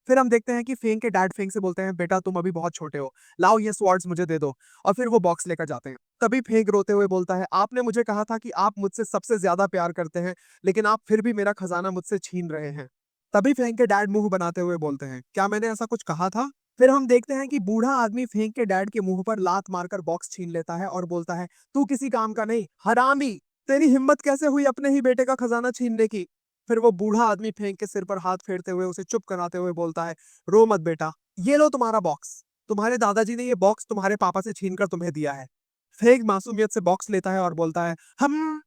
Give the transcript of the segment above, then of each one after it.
फिर हम देखते हैं कि फेंग के डैड फेंग से बोलते हैं, बेटा तुम अभी बहुत छोटे हो, लाओ ये स्वॉर्ड्स मुझे दे दो। और फिर वो बॉक्स लेकर जाते हैं। तभी फेंग रोते हुए बोलता है, आपने मुझे कहा था कि आप मुझसे सबसे ज्यादा प्यार करते हैं, लेकिन आप फिर भी मेरा खजाना मुझसे छीन रहे हैं। तभी फेंग के डैड मुंह बनाते हुए बोलते हैं, क्या मैंने ऐसा कुछ कहा था? फिर हम देखते हैं कि बूढ़ा आदमी फेंक के डैड के मुंह पर लात मारकर बॉक्स छीन लेता है और बोलता है, तू किसी काम का नहीं, हरामी, तेरी हिम्मत कैसे हुई अपने ही बेटे का खजाना छीनने की? फिर वो बूढ़ा आदमी फेंक के सिर पर हाथ फेरते हुए उसे चुप कराते हुए बोलता है, रो मत बेटा, ये लो तुम्हारा बॉक्स, तुम्हारे दादाजी ने ये बॉक्स तुम्हारे पापा से छीन कर तुम्हें दिया है। फेंक मासूमियत से बॉक्स लेता है और बोलता है, हम।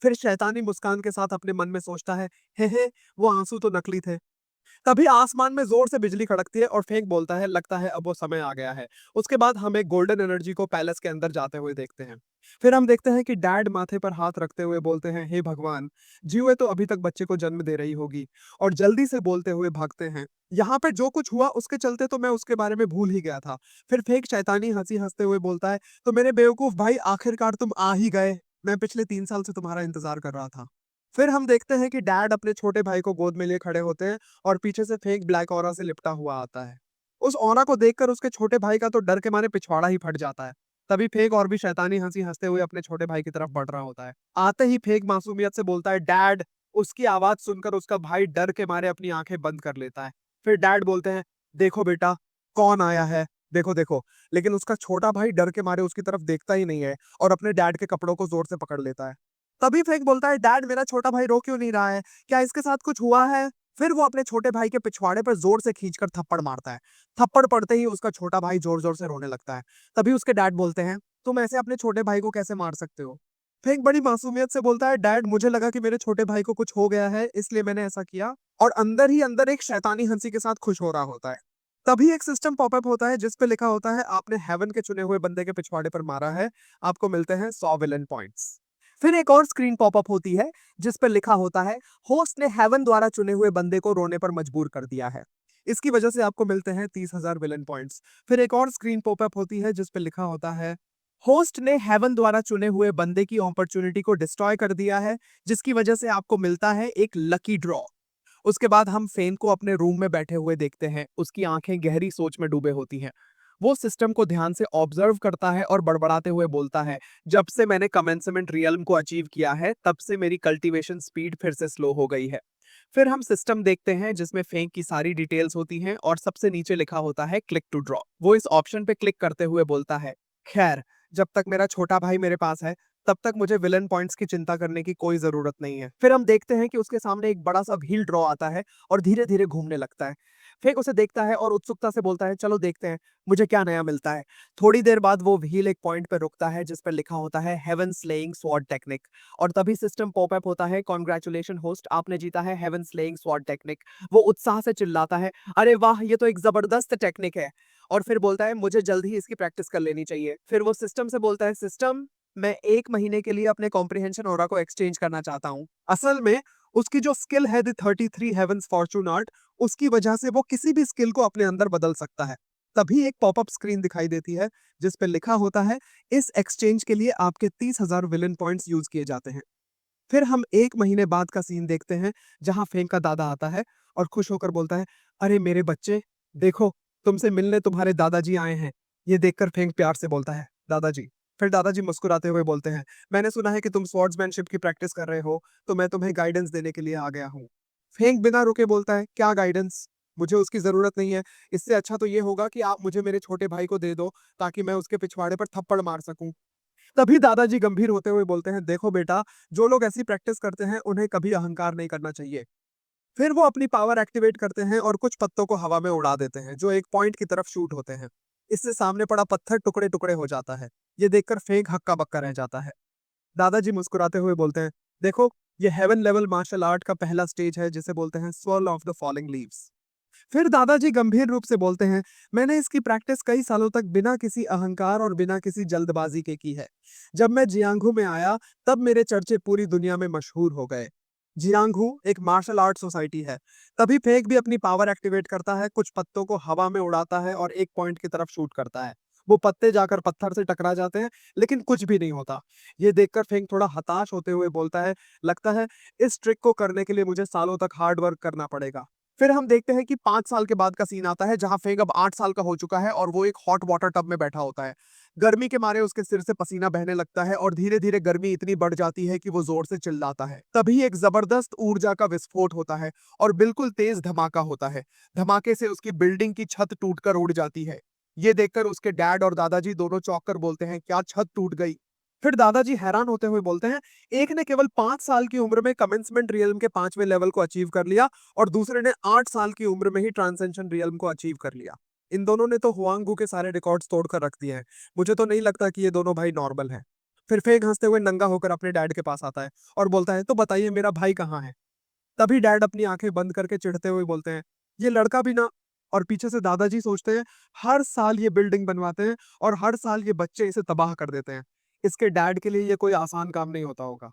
फिर शैतानी मुस्कान के साथ अपने मन में सोचता है, हे वो आंसू तो नकली थे। तभी आसमान में जोर से बिजली कड़कती है और फेंक बोलता है, लगता है अब वो समय आ गया है। उसके बाद हम एक गोल्डन एनर्जी को पैलेस के अंदर जाते हुए देखते हैं। फिर हम देखते हैं कि डैड माथे पर हाथ रखते हुए बोलते हैं, हे भगवान, जीवे तो अभी तक बच्चे को जन्म दे रही होगी। और जल्दी से बोलते हुए भागते हैं। यहाँ पे जो कुछ हुआ उसके चलते तो मैं उसके बारे में भूल ही गया था। फिर फेंक शैतानी हंसी हंसते हुए बोलता है, तो मेरे बेवकूफ भाई, आखिरकार तुम आ ही गए। मैं पिछले 3 साल से तुम्हारा इंतजार कर रहा था। फिर हम देखते हैं कि डैड अपने छोटे भाई को गोद में लिए खड़े होते हैं और पीछे से फेंक ब्लैक ऑरा से लिपटा हुआ आता है। उस ऑरा को देखकर उसके छोटे भाई का तो डर के मारे पिछवाड़ा ही फट जाता है। तभी फेंक और भी शैतानी हंसी हंसते हुए अपने छोटे भाई की तरफ बढ़ रहा होता है। आते ही फेंक मासूमियत से बोलता है, डैड। उसकी आवाज सुनकर उसका भाई डर के मारे अपनी आंखें बंद कर लेता है। फिर डैड बोलते हैं, देखो बेटा, कौन आया है, देखो देखो। लेकिन उसका छोटा भाई डर के मारे उसकी तरफ देखता ही नहीं है और अपने डैड के कपड़ों को जोर से पकड़ लेता है। तभी फेंक बोलता है, डैड मेरा छोटा भाई रो क्यों नहीं रहा है, क्या इसके साथ कुछ हुआ है? फिर वो अपने छोटे भाई के पिछवाड़े पर जोर से खींचकर थप्पड़ मारता है। थप्पड़ पड़ते ही उसका छोटा भाई जोर जोर से रोने लगता है। तभी उसके डैड बोलते हैं, तुम ऐसे अपने छोटे भाई को कैसे मार सकते हो? फेंक बड़ी मासूमियत से बोलता है, डैड मुझे लगा कि मेरे छोटे भाई को कुछ हो गया है, इसलिए मैंने ऐसा किया। और अंदर ही अंदर एक शैतानी हंसी के साथ खुश हो रहा होता है। तभी एक सिस्टम पॉपअप होता है जिस पे लिखा होता है, आपने हेवन के चुने हुए बंदे के पिछवाड़े पर मारा है, आपको मिलते हैं 100 विलन पॉइंट्स। फिर एक और स्क्रीन पॉपअप होती है जिस पर लिखा होता है, होस्ट ने हेवन द्वारा चुने हुए बंदे को रोने पर मजबूर कर दिया है, इसकी वजह से आपको मिलते हैं 30,000 विलन पॉइंट्स। फिर एक और स्क्रीन पॉपअप होती है जिस पर लिखा होता है, होस्ट ने हेवन द्वारा चुने हुए बंदे की अपॉर्चुनिटी को डिस्ट्रॉय कर दिया है, जिसकी वजह से आपको मिलता है एक लकी ड्रॉ। उसके बाद हम फेन को अपने रूम में बैठे हुए देखते हैं। उसकी आंखें गहरी सोच में डूबे होती हैं। वो सिस्टम को ध्यान से ऑब्जर्व करता है और बड़बड़ाते हुए बोलता है, जब से मैंने कमेंसमेंट रियल्म को अचीव किया है, तब से मेरी कल्टीवेशन स्पीड फिर से स्लो हो गई है। फिर हम सिस्टम देखते हैं जिसमें फेंक की सारी डिटेल्स होती हैं और सबसे नीचे लिखा होता है क्लिक टू ड्रॉ। वो इस ऑप्शन पे क्लिक करते हुए बोलता है, खैर, जब तक मेरा छोटा भाई मेरे पास है, तब तक मुझे विलन पॉइंट्स की चिंता करने की कोई जरूरत नहीं है। फिर हम देखते हैं कि उसके सामने एक बड़ा सा व्हील ड्रॉ आता है और धीरे धीरे घूमने लगता है। फेक उसे देखता है और उत्सुकता से बोलता है, चलो देखते हैं मुझे क्या नया मिलता है। थोड़ी देर बाद वो व्हील एक पॉइंट पर रुकता है जिस पर लिखा होता है हेवन स्लेइंग स्वॉर्ड टेक्निक। और तभी सिस्टम पॉपअप होता है, कॉन्ग्रेचुलेशन होस्ट, आपने जीता है हेवन स्लेइंग स्वॉर्ड टेक्निक। वो उत्साह से चिल्लाता है, अरे वाह, ये तो एक जबरदस्त टेक्निक है। और फिर बोलता है, मुझे जल्द ही इसकी प्रैक्टिस कर लेनी चाहिए। फिर वो सिस्टम से बोलता है, सिस्टम, मैं 1 महीने के लिए अपने कॉम्प्रिहेंशन ऑरा को एक्सचेंज करना चाहता हूँ। असल में उसकी जो स्किल है, द 33 हेवंस फॉर्चून आर्ट, उसकी वजह से वो किसी भी स्किल को अपने अंदर बदल सकता है। तभी एक पॉपअप स्क्रीन दिखाई देती है जिस पे लिखा होता है, इस एक्सचेंज के लिए आपके 30,000 विलन पॉइंट्स यूज किए जाते हैं। फिर हम 1 महीने बाद का सीन देखते हैं जहां फेंक का दादा आता है और खुश होकर बोलता है, अरे मेरे बच्चे, देखो, तुमसे मिलने तुम्हारे दादाजी आए हैं। ये देखकर फेंक प्यार से बोलता है, दादाजी। फिर दादाजी मुस्कुराते हुए बोलते हैं, मैंने सुना है कि तुम स्वॉर्ड्समैनशिप की प्रैक्टिस कर रहे हो, तो मैं तुम्हें गाइडेंस देने के लिए आ गया हूँ। फेंक बिना रुके बोलता है, क्या गाइडेंस? मुझे उसकी जरूरत नहीं है। इससे अच्छा तो ये होगा कि आप मुझे मेरे छोटे भाई को दे दो, ताकि मैं उसके पिछवाड़े पर थप्पड़ मार सकूं। तभी दादाजी गंभीर होते हुए बोलते हैं, देखो बेटा, जो लोग ऐसी प्रैक्टिस करते हैं उन्हें कभी अहंकार नहीं करना चाहिए। फिर वो अपनी पावर एक्टिवेट करते हैं और कुछ पत्तों को हवा में उड़ा देते हैं जो एक पॉइंट की तरफ शूट होते हैं। इससे सामने पड़ा पत्थर टुकड़े टुकड़े हो जाता है। ये देखकर फेंक हक्का बक्का रह जाता है। दादाजी मुस्कुराते हुए बोलते हैं, देखो, ये हेवन लेवल मार्शल आर्ट का पहला स्टेज है जिसे बोलते हैं swirl of the falling leaves. फिर दादाजी गंभीर रूप से बोलते हैं, मैंने इसकी प्रैक्टिस कई सालों तक बिना किसी अहंकार और बिना किसी जल्दबाजी के की है। जब मैं जियांगू में आया, तब मेरे चर्चे पूरी दुनिया में मशहूर हो गए। जियांगू एक मार्शल आर्ट सोसाइटी है। तभी फेक भी अपनी पावर एक्टिवेट करता है, कुछ पत्तों को हवा में उड़ाता है और एक पॉइंट की तरफ शूट करता है। वो पत्ते जाकर पत्थर से टकरा जाते हैं, लेकिन कुछ भी नहीं होता। ये देखकर फेंक थोड़ा हताश होते हुए बोलता है, लगता है इस ट्रिक को करने के लिए मुझे सालों तक हार्ड वर्क करना पड़ेगा। फिर हम देखते हैं कि 5 साल के बाद का सीन आता है जहाँ फेंग अब 8 साल का हो चुका है और वो एक हॉट वाटर टब में बैठा होता है। गर्मी के मारे उसके सिर से पसीना बहने लगता है और धीरे-धीरे गर्मी इतनी बढ़ जाती है कि वो जोर से चिल्लाता है। तभी एक जबरदस्त ऊर्जा का विस्फोट होता है और बिल्कुल तेज धमाका होता है। धमाके से उसकी बिल्डिंग की छत टूटकर उड़ जाती है। ये देखकर उसके डैड और दादाजी दोनों चौंक कर बोलते हैं, क्या छत टूट गई? फिर दादाजी हैरान होते हुए बोलते हैं, एक ने केवल 5 साल की उम्र में कमेंसमेंट रियल्म के 5वें लेवल को अचीव कर लिया और दूसरे ने 8 साल की उम्र में ही ट्रांसेंशन रियल्म को अचीव कर लिया। इन दोनों ने तो हुआंगू के सारे रिकॉर्ड्स तोड़कर रख दिए हैं। मुझे तो नहीं लगता कि ये दोनों भाई नॉर्मल हैं। फिर फेंग हंसते हुए नंगा होकर अपने डैड के पास आता है और बोलता है, तो बताइए मेरा भाई कहाँ है? तभी डैड अपनी आंखें बंद करके चिढ़ते हुए बोलते हैं, ये लड़का भी ना। और पीछे से दादाजी सोचते हैं, हर साल ये बिल्डिंग बनवाते हैं और हर साल ये बच्चे इसे तबाह कर देते हैं। इसके डैड के लिए ये कोई आसान काम नहीं होता होगा।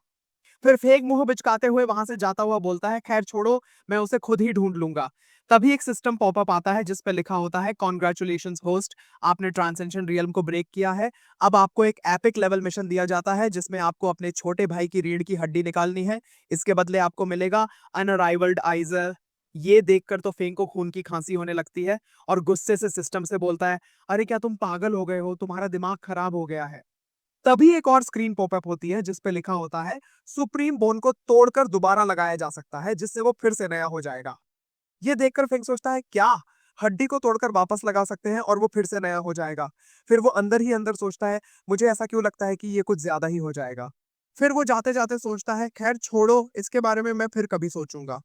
फिर फेक मुंह बिचकाते हुए वहां से जाता हुआ बोलता है, खैर छोड़ो, मैं उसे खुद ही ढूंढ लूंगा। तभी एक सिस्टम पॉपअप आता है जिस पे लिखा होता है, कॉन्ग्रेचुलेशंस होस्ट, आपने ट्रांसेंशन रियल्म को ब्रेक किया है। अब आपको एक एपिक लेवल मिशन दिया जाता है जिसमें आपको अपने छोटे भाई की रीढ़ की हड्डी निकालनी है। इसके बदले आपको मिलेगा अनअराइवल्ड आइजर। ये देखकर तो फेंग को खून की खांसी होने लगती है और गुस्से से सिस्टम से बोलता है, अरे क्या तुम पागल हो गए हो, तुम्हारा दिमाग खराब हो गया है। तभी एक और स्क्रीन पॉपअप होती है जिस पे लिखा होता है, सुप्रीम बोन को तोड़कर दोबारा लगाया जा सकता है जिससे वो फिर से नया हो जाएगा। ये देखकर फिंग सोचता है, क्या हड्डी को तोड़कर वापस लगा सकते हैं और वो फिर से नया हो जाएगा? फिर वो अंदर ही अंदर सोचता है, मुझे ऐसा क्यों लगता है कि ये कुछ ज्यादा ही हो जाएगा। फिर वो जाते जाते सोचता है, खैर छोड़ो, इसके बारे में मैं फिर कभी सोचूंगा।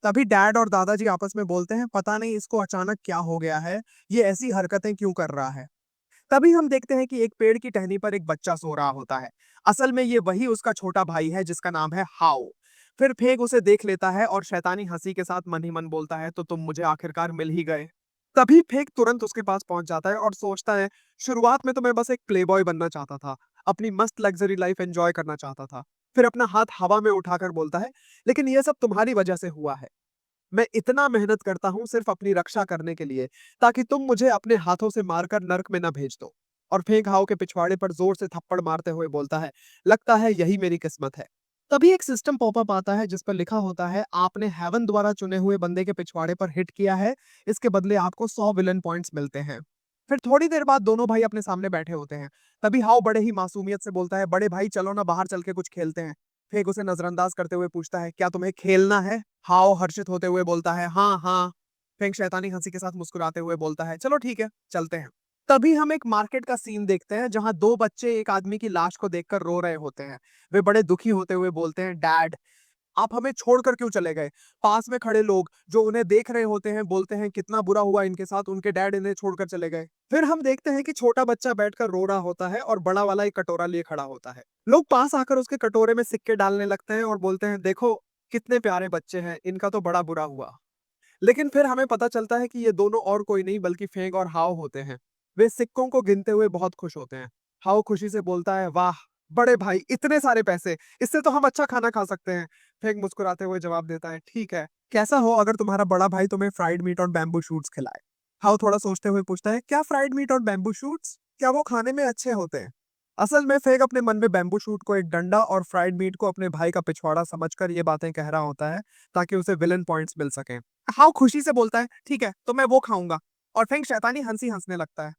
तभी डैड और दादाजी आपस में बोलते हैं, पता नहीं इसको अचानक क्या हो गया है, ये ऐसी हरकतें क्यों कर रहा है। तभी हम देखते हैं कि एक पेड़ की टहनी पर एक बच्चा सो रहा होता है। असल में ये वही उसका छोटा भाई है जिसका नाम है हाओ। फिर फेग उसे देख लेता है और शैतानी हंसी के साथ मन ही मन बोलता है, तो तुम मुझे आखिरकार मिल ही गए। तभी फेग तुरंत उसके पास पहुंच जाता है और सोचता है, शुरुआत में तो मैं बस एक प्लेबॉय बनना चाहता था, अपनी मस्त लग्जरी लाइफ एंजॉय करना चाहता था। फिर अपना हाथ हवा में उठाकर बोलता है, लेकिन यह सब तुम्हारी वजह से हुआ है। मैं इतना मेहनत करता हूँ सिर्फ अपनी रक्षा करने के लिए, ताकि तुम मुझे अपने हाथों से मारकर नर्क में न भेज दो। और फेंग हाओ के पिछवाड़े पर जोर से थप्पड़ मारते हुए बोलता है, लगता है यही मेरी किस्मत है। तभी एक सिस्टम पॉपअप आता है जिस पर लिखा होता है, आपने हेवन द्वारा चुने हुए बंदे के पिछवाड़े पर हिट किया है, इसके बदले आपको 100 विलन पॉइंट्स मिलते हैं। फिर थोड़ी देर बाद दोनों भाई अपने सामने बैठे होते हैं। तभी हाओ बड़े ही मासूमियत से बोलता है, बड़े भाई चलो ना बाहर चल के कुछ खेलते हैं। फेग उसे नजरअंदाज करते हुए पूछता है, क्या तुम्हें खेलना है? हाओ हर्षित होते हुए बोलता है, हाँ हाँ। फेंग शैतानी हंसी के साथ मुस्कुराते हुए बोलता है, चलो ठीक है, चलते हैं। तभी हम एक मार्केट का सीन देखते हैं जहां दो बच्चे एक आदमी की लाश को देखकर रो रहे होते हैं। वे बड़े दुखी होते हुए बोलते हैं, डैड आप हमें छोड़कर क्यों चले गए? पास में खड़े लोग जो उन्हें देख रहे होते हैं बोलते हैं, कितना बुरा हुआ इनके साथ, उनके डैड इन्हें छोड़कर चले गए। फिर हम देखते हैं कि छोटा बच्चा बैठकर रो रहा होता है और बड़ा वाला एक कटोरा लिए खड़ा होता है। लोग पास आकर उसके कटोरे में सिक्के डालने लगते हैं और बोलते हैं, देखो कितने प्यारे बच्चे हैं, इनका तो बड़ा बुरा हुआ। लेकिन फिर हमें पता चलता है कि ये दोनों और कोई नहीं बल्कि फेंग और हाओ होते हैं। वे सिक्कों को गिनते हुए बहुत खुश होते हैं। हाओ खुशी से बोलता है, वाह बड़े भाई, इतने सारे पैसे, इससे तो हम अच्छा खाना खा सकते हैं। फेंग मुस्कुराते हुए जवाब देता है, ठीक है, कैसा हो अगर तुम्हारा बड़ा भाई तुम्हें फ्राइड मीट और बैम्बू शूट्स खिलाए? हाओ थोड़ा सोचते हुए पूछता है, क्या फ्राइड मीट और बैम्बू शूट्स, क्या वो खाने में अच्छे होते हैं? असल में फेग अपने मन में बैम्बू शूट को एक डंडा और फ्राइड मीट को अपने भाई का पिछवाड़ा समझकर ये बातें कह रहा होता है, ताकि उसे विलन पॉइंट्स मिल सके। हाउ खुशी से बोलता है, ठीक है, तो मैं वो खाऊंगा। और फेंग शैतानी हंसी हंसने लगता है।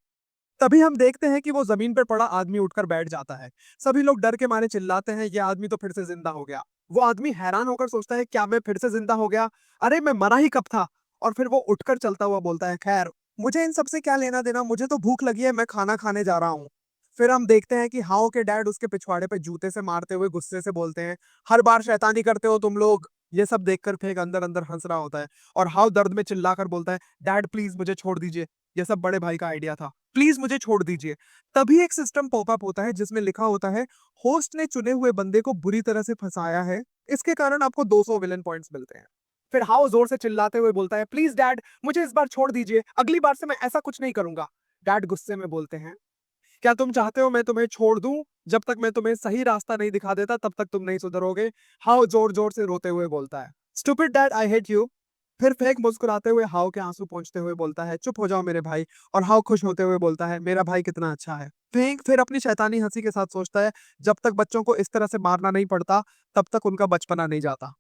तभी हम देखते हैं कि वो जमीन पर पड़ा आदमी उठकर बैठ जाता है। सभी लोग डर के मारे चिल्लाते हैं, ये आदमी तो फिर से जिंदा हो गया। वो आदमी हैरान होकर सोचता है, क्या मैं फिर से जिंदा हो गया? अरे मैं मरा ही कब था? और फिर वो उठकर चलता हुआ बोलता है, खैर मुझे इन सबसे क्या लेना देना, मुझे तो भूख लगी है, मैं खाना खाने जा रहा हूँ। फिर हम देखते हैं कि हाओ के डैड उसके पिछवाड़े पे जूते से मारते हुए गुस्से से बोलते हैं, हर बार शैतानी करते हो तुम लोग। ये सब देखकर फेंक अंदर अंदर हंस रहा होता है और हाओ दर्द में चिल्लाकर बोलता है, डैड प्लीज मुझे छोड़ दीजिए, ये सब बड़े भाई का आइडिया था, प्लीज मुझे छोड़ दीजिए। तभी एक सिस्टम पॉपअप होता है जिसमें लिखा होता है, होस्ट ने चुने हुए बंदे को बुरी तरह से फंसाया है, इसके कारण आपको 200 विलन पॉइंट्स मिलते हैं। फिर हाओ जोर से चिल्लाते हुए बोलता है, प्लीज डैड मुझे इस बार छोड़ दीजिए, अगली बार से मैं ऐसा कुछ नहीं करूंगा। डैड गुस्से में बोलते हैं, क्या तुम चाहते हो मैं तुम्हें छोड़ दूं? जब तक मैं तुम्हें सही रास्ता नहीं दिखा देता तब तक तुम नहीं सुधरोगे। हाओ जोर जोर से रोते हुए बोलता है, stupid dad I hate you. फिर फेक मुस्कुराते हुए हाओ के आंसू पोंछते हुए बोलता है, चुप हो जाओ मेरे भाई। और हाओ खुश होते हुए बोलता है, मेरा भाई कितना अच्छा है। फेंक फिर अपनी शैतानी हंसी के साथ सोचता है, जब तक बच्चों को इस तरह से मारना नहीं पड़ता तब तक उनका बचपना नहीं जाता।